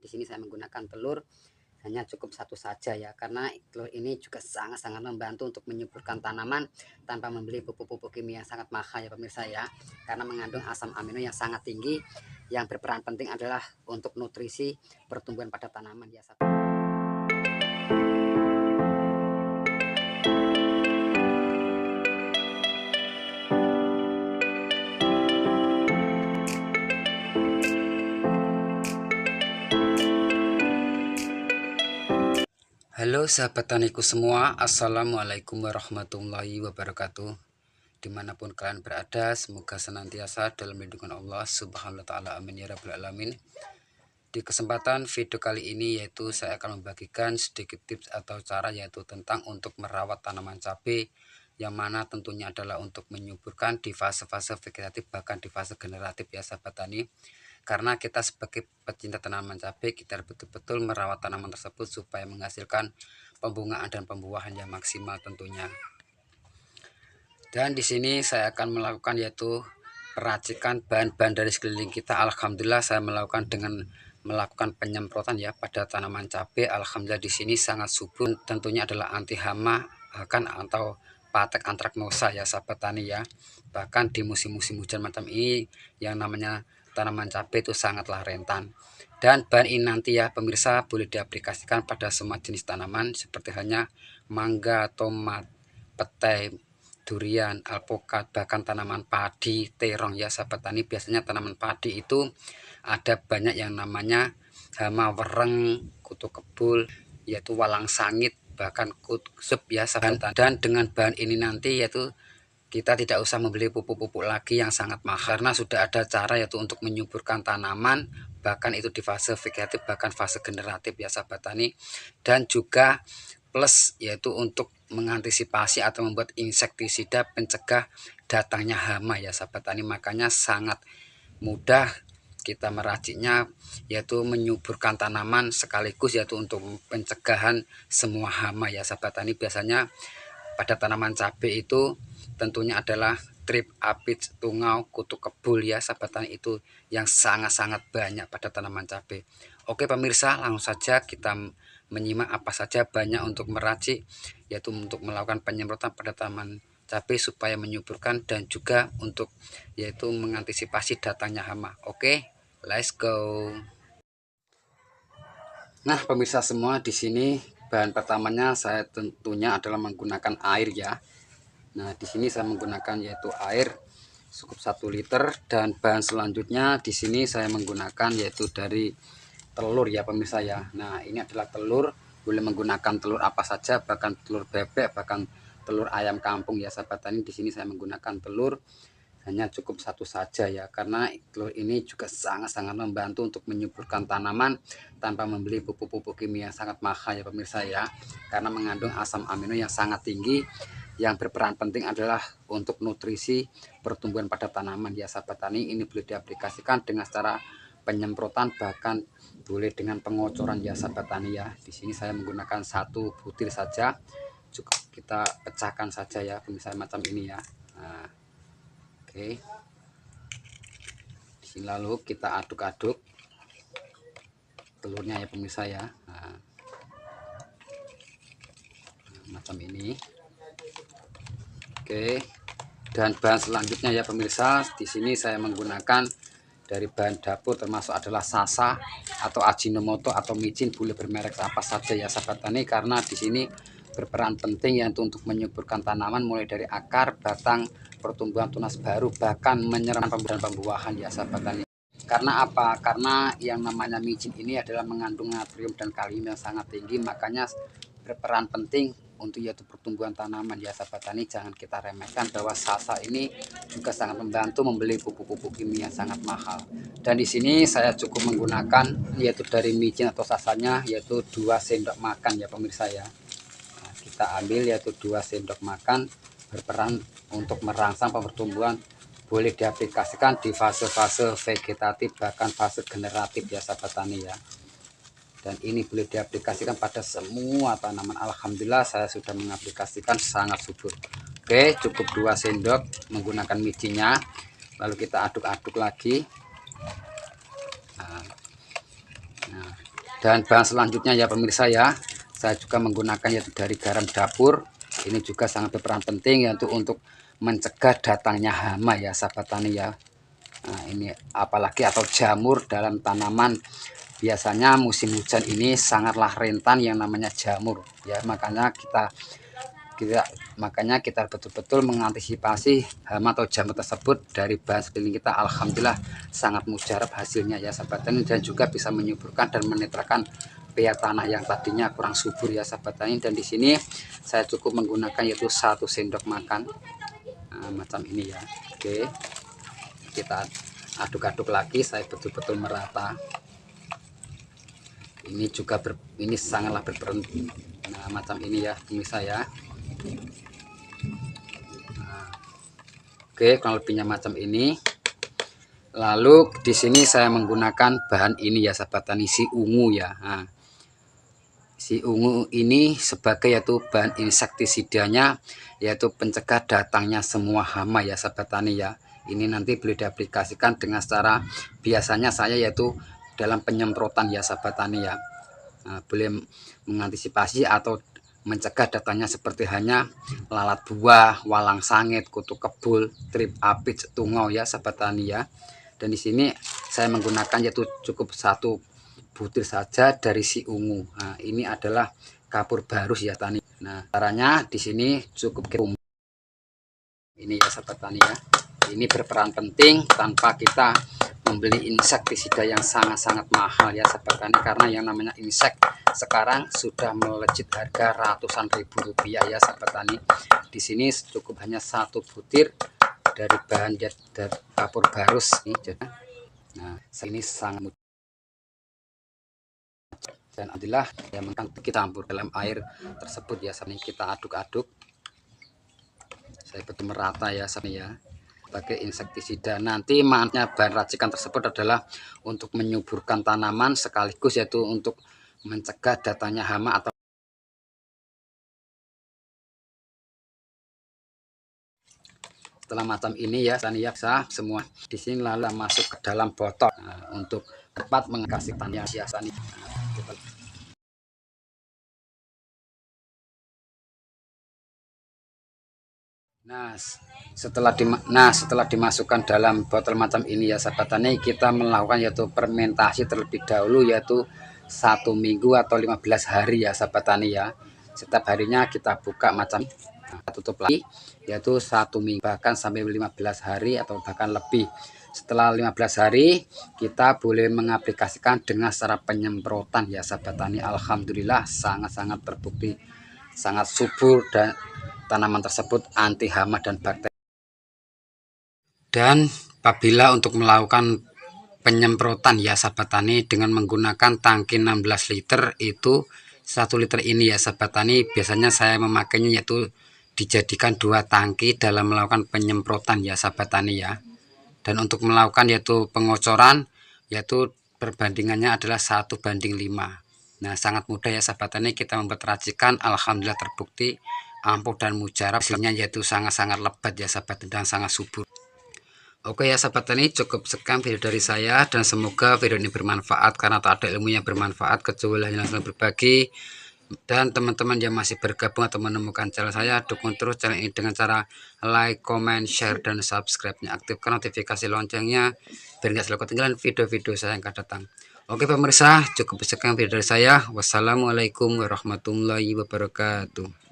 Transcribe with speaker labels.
Speaker 1: di sini saya menggunakan telur hanya cukup satu saja ya, karena telur ini juga sangat-sangat membantu untuk menyuburkan tanaman tanpa membeli pupuk-pupuk kimia yang sangat mahal ya pemirsa ya, karena mengandung asam amino yang sangat tinggi yang berperan penting adalah untuk nutrisi pertumbuhan pada tanaman ya sahabat. Halo sahabat taniku semua, assalamualaikum warahmatullahi wabarakatuh. Dimanapun kalian berada, semoga senantiasa dalam lindungan Allah subhanahu wa ta'ala, amin ya rabbal alamin. Di kesempatan video kali ini yaitu saya akan membagikan sedikit tips atau cara yaitu tentang untuk merawat tanaman cabai, yang mana tentunya adalah untuk menyuburkan di fase-fase vegetatif bahkan di fase generatif ya sahabat tani. Karena kita sebagai pecinta tanaman cabai, kita betul-betul merawat tanaman tersebut supaya menghasilkan pembungaan dan pembuahan yang maksimal tentunya. Dan di sini saya akan melakukan yaitu peracikan bahan-bahan dari sekeliling kita. Alhamdulillah saya melakukan dengan melakukan penyemprotan ya pada tanaman cabai. Alhamdulillah di sini sangat subur, tentunya adalah anti hama bahkan atau patek antraknosa ya sahabat tani ya. Bahkan di musim-musim hujan macam ini yang namanya tanaman cabai itu sangatlah rentan. Dan bahan ini nanti ya pemirsa boleh diaplikasikan pada semua jenis tanaman seperti halnya mangga, tomat, petai, durian, alpukat, bahkan tanaman padi, terong ya sahabat tani. Biasanya tanaman padi itu ada banyak yang namanya hama wereng, kutu kebul, yaitu walang sangit, bahkan kusup ya sahabat tani. Dan dengan bahan ini nanti yaitu kita tidak usah membeli pupuk-pupuk lagi yang sangat mahal, karena sudah ada cara yaitu untuk menyuburkan tanaman bahkan itu di fase vegetatif bahkan fase generatif ya sahabat tani. Dan juga plus yaitu untuk mengantisipasi atau membuat insektisida pencegah datangnya hama ya sahabat tani. Makanya sangat mudah kita meraciknya yaitu menyuburkan tanaman sekaligus yaitu untuk pencegahan semua hama ya sahabat tani. Biasanya pada tanaman cabai itu tentunya adalah trip, apis, tungau, kutu kebul ya sahabat tani, itu yang sangat-sangat banyak pada tanaman cabai. Oke pemirsa, langsung saja kita menyimak apa saja banyak untuk meracik yaitu untuk melakukan penyemprotan pada tanaman cabai supaya menyuburkan dan juga untuk yaitu mengantisipasi datangnya hama. Oke, let's go. Nah pemirsa semua, di sini bahan pertamanya saya tentunya adalah menggunakan air ya. Nah, di sini saya menggunakan yaitu air cukup 1 liter, dan bahan selanjutnya di sini saya menggunakan yaitu dari telur ya pemirsa ya. Nah, ini adalah telur, boleh menggunakan telur apa saja, bahkan telur bebek, bahkan telur ayam kampung ya sahabat tani. Di sini saya menggunakan telur hanya cukup satu saja ya, karena telur ini juga sangat-sangat membantu untuk menyuburkan tanaman tanpa membeli pupuk-pupuk kimia yang sangat mahal ya pemirsa ya, karena mengandung asam amino yang sangat tinggi yang berperan penting adalah untuk nutrisi pertumbuhan pada tanaman ya sahabat tani. Ini boleh diaplikasikan dengan cara penyemprotan bahkan boleh dengan pengocoran ya sahabat tani ya. Di sini saya menggunakan 1 butir saja, cukup kita pecahkan saja ya pemirsa macam ini ya. Nah, oke, di sini lalu kita aduk-aduk telurnya ya pemirsa ya. Nah, macam ini. Oke, dan bahan selanjutnya ya pemirsa, di sini saya menggunakan dari bahan dapur termasuk adalah sasa atau ajinomoto atau micin, boleh bermerek apa saja ya sahabat tani, karena di sini berperan penting ya untuk menyuburkan tanaman mulai dari akar, batang, pertumbuhan tunas baru, bahkan menyerang pembuahan ya sahabat tani. Karena apa? Karena yang namanya micin ini adalah mengandung natrium dan kalium yang sangat tinggi, makanya berperan penting untuk yaitu pertumbuhan tanaman ya sahabat tani. Jangan kita remehkan bahwa sasa ini juga sangat membantu membeli pupuk-pupuk kimia sangat mahal. Dan di sini saya cukup menggunakan yaitu dari micin atau sasanya yaitu 2 sendok makan ya pemirsa ya. Nah, kita ambil yaitu 2 sendok makan, berperan untuk merangsang pertumbuhan, boleh diaplikasikan di fase-fase vegetatif bahkan fase generatif ya sahabat tani ya. Dan ini boleh diaplikasikan pada semua tanaman. Alhamdulillah saya sudah mengaplikasikan sangat subur. Oke, cukup 2 sendok menggunakan micinnya, lalu kita aduk-aduk lagi. Nah, Dan bahan selanjutnya ya pemirsa ya, saya juga menggunakan yaitu dari garam dapur. Ini juga sangat berperan penting ya untuk mencegah datangnya hama ya sahabat tani ya. Nah, ini apalagi atau jamur dalam tanaman. Biasanya musim hujan ini sangatlah rentan yang namanya jamur ya, makanya kita betul-betul mengantisipasi hama atau jamur tersebut dari bahan sekeliling kita. Alhamdulillah sangat mujarab hasilnya ya sahabat tani, dan juga bisa menyuburkan dan menetralkan pH tanah yang tadinya kurang subur ya sahabat tani. Dan di sini saya cukup menggunakan yaitu 1 sendok makan. Nah, macam ini ya. Oke, kita aduk-aduk lagi, saya betul-betul merata. Ini juga ini sangatlah berperan. Nah, macam ini ya pemirsa ya. Nah, oke, kurang lebihnya macam ini. Lalu di sini saya menggunakan bahan ini ya sahabat tani, si ungu ya. Nah, si ungu ini sebagai yaitu bahan insektisidanya, yaitu pencegah datangnya semua hama ya sahabat tani ya. Ini nanti boleh diaplikasikan dengan cara biasanya saya yaitu dalam penyemprotan ya sahabat tani ya. Nah, boleh mengantisipasi atau mencegah datangnya seperti hanya lalat buah, walang sangit, kutu kebul, trip apit, tungau ya sahabat tani ya. Dan di sini saya menggunakan yaitu cukup 1 butir saja dari si ungu. Nah, ini adalah kapur barus ya tani. Nah, caranya di sini cukup ini ya sahabat tani ya. Ini berperan penting tanpa kita membeli insektisida yang sangat-sangat mahal ya sahabat tani, karena yang namanya insek sekarang sudah melejit harga ratusan ribu rupiah ya sahabat tani. Di sini cukup hanya 1 butir dari bahan dari kapur barus ini. Nah, ini sangat mudah. Dan alhamdulillah ya, kita campur dalam air tersebut ya, sampai kita aduk-aduk. Saya betul merata ya sampai ya. Sebagai insektisida, nanti manfaatnya bahan racikan tersebut adalah untuk menyuburkan tanaman sekaligus yaitu untuk mencegah datangnya hama atau setelah macam ini ya tani ya, semua di sini lalu masuk ke dalam botol. Nah, untuk tepat mengasih tanian hiasan. Nah, setelah dimasukkan dalam botol macam ini ya sahabat tani, kita melakukan yaitu fermentasi terlebih dahulu yaitu 1 minggu atau 15 hari ya sahabat tani ya. Setiap harinya kita buka macam tutup lagi yaitu 1 minggu bahkan sampai 15 hari atau bahkan lebih. Setelah 15 hari kita boleh mengaplikasikan dengan cara penyemprotan ya sahabat tani. Alhamdulillah sangat-sangat terbukti sangat subur dan tanaman tersebut anti hama dan bakteri. Dan apabila untuk melakukan penyemprotan ya sahabat tani dengan menggunakan tangki 16 liter itu 1 liter ini ya sahabat tani, biasanya saya memakainya yaitu dijadikan 2 tangki dalam melakukan penyemprotan ya sahabat tani ya. Dan untuk melakukan yaitu pengocoran yaitu perbandingannya adalah 1:5. Nah, sangat mudah ya sahabat tani kita membuat racikan. Alhamdulillah terbukti ampuh dan mujarab, hasilnya yaitu sangat-sangat lebat ya sahabat dan sangat subur. Oke ya sahabat tani, cukup sekian video dari saya dan semoga video ini bermanfaat, karena tak ada ilmu yang bermanfaat kecuali hanya langsung berbagi. Dan teman-teman yang masih bergabung atau menemukan channel saya, dukung terus channel ini dengan cara like, comment, share, dan subscribe-nya. Aktifkan notifikasi loncengnya biar nggak selalu ketinggalan video-video saya yang akan datang. Oke pemirsa, cukup sekian video dari saya. Wassalamualaikum warahmatullahi wabarakatuh.